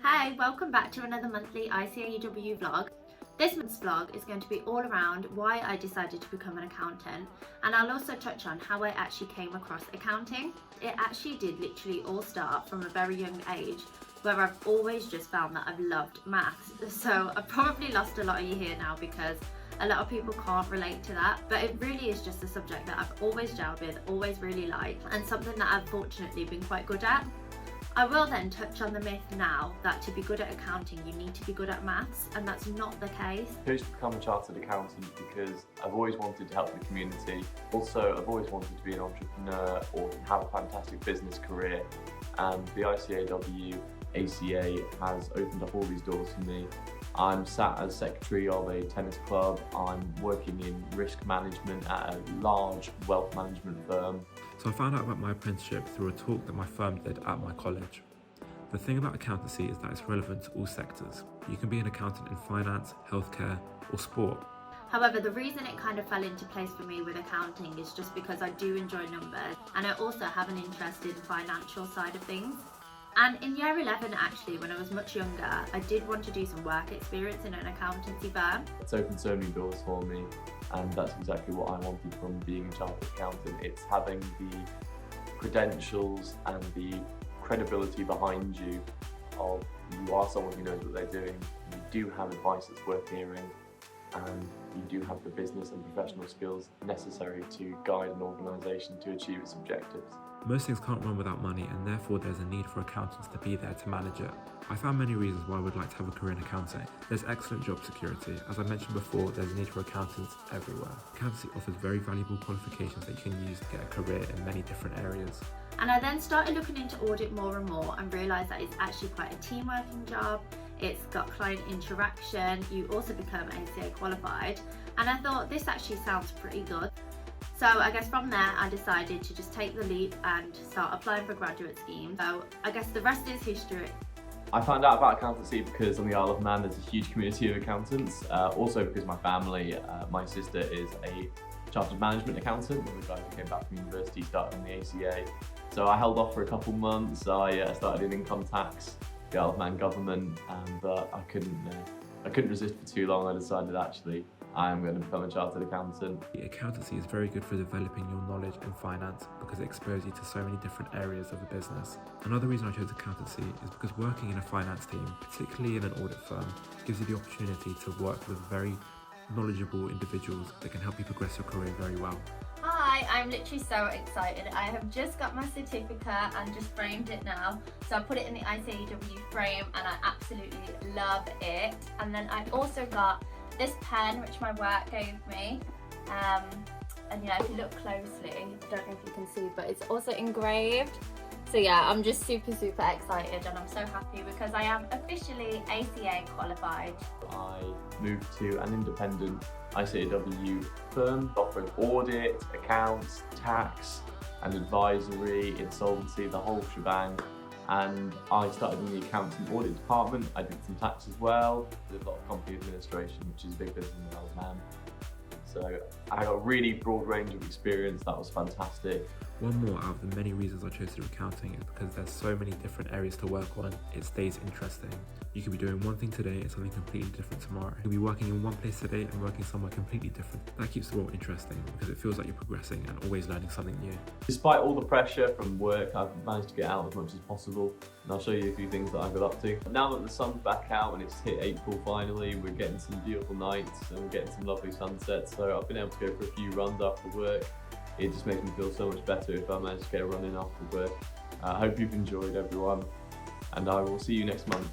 Hi, welcome back to another monthly ICAEW vlog. This month's vlog is going to be all around why I decided to become an accountant, and I'll also touch on how I actually came across accounting. It actually did literally all start from a very young age, where I've always just found that I've loved maths. So I've probably lost a lot of you here now because a lot of people can't relate to that, but it really is just a subject that I've always gelled with, always really liked, and something that I've fortunately been quite good at. I will then touch on the myth now that to be good at accounting you need to be good at maths, and that's not the case. I chose to become a chartered accountant because I've always wanted to help the community. Also, I've always wanted to be an entrepreneur or have a fantastic business career, and the ICAEW ACA has opened up all these doors for me. I'm sat as secretary of a tennis club. I'm working in risk management at a large wealth management firm. So I found out about my apprenticeship through a talk that my firm did at my college. The thing about accountancy is that it's relevant to all sectors. You can be an accountant in finance, healthcare, or sport. However, the reason it kind of fell into place for me with accounting is just because I do enjoy numbers, and I also have an interest in the financial side of things. And in year 11 actually, when I was much younger, I did want to do some work experience in an accountancy firm. It's opened so many doors for me, and that's exactly what I wanted from being a chartered accountant. It's having the credentials and the credibility behind you of you are someone who knows what they're doing, you do have advice that's worth hearing, and you do have the business and professional skills necessary to guide an organisation to achieve its objectives. Most things can't run without money, and therefore there's a need for accountants to be there to manage it. I found many reasons why I would like to have a career in accounting. There's excellent job security. As I mentioned before, there's a need for accountants everywhere. Accountancy offers very valuable qualifications that you can use to get a career in many different areas. And I then started looking into audit more and more and realised that it's actually quite a team working job. It's got client interaction, you also become ACA qualified, and I thought this actually sounds pretty good. So I guess from there I decided to just take the leap and start applying for graduate schemes. So I guess the rest is history. I found out about accountancy because on the Isle of Man there's a huge community of accountants, also because my family, my sister is a chartered management accountant. One of the guys who came back from university started on the ACA. So I held off for a couple months. I started in income tax, the Isle of Man government, but I couldn't resist for too long. I decided actually I'm going to become a chartered accountant. Accountancy is very good for developing your knowledge in finance because it exposes you to so many different areas of the business. Another reason I chose accountancy is because working in a finance team, particularly in an audit firm, gives you the opportunity to work with very knowledgeable individuals that can help you progress your career very well. Hi, I'm literally so excited. I have just got my certificate and just framed it now. So I put it in the ICAEW frame and I absolutely love it. And then I also got this pen which my work gave me. And yeah, if you look closely, I don't know if you can see, but it's also engraved. So yeah, I'm just super excited, and I'm so happy because I am officially ACA qualified. I moved to an independent ICAEW firm offering audit, accounts, tax and advisory, insolvency, the whole shebang. And I started in the accounting audit department. I did some tax as well. Did a lot of company administration, which is a big business in the Isle of Man. So I got a really broad range of experience. That was fantastic. One more out of the many reasons I chose to do accounting is because there's so many different areas to work on, it stays interesting. You could be doing one thing today and something completely different tomorrow. You could be working in one place today and working somewhere completely different. That keeps the role interesting because it feels like you're progressing and always learning something new. Despite all the pressure from work, I've managed to get out as much as possible, and I'll show you a few things that I got up to. Now that the sun's back out and it's hit April finally, we're getting some beautiful nights and we're getting some lovely sunsets, so I've been able to go for a few runs after work. It just makes me feel so much better if I manage to get a run in after work. I hope you've enjoyed, everyone, and I will see you next month.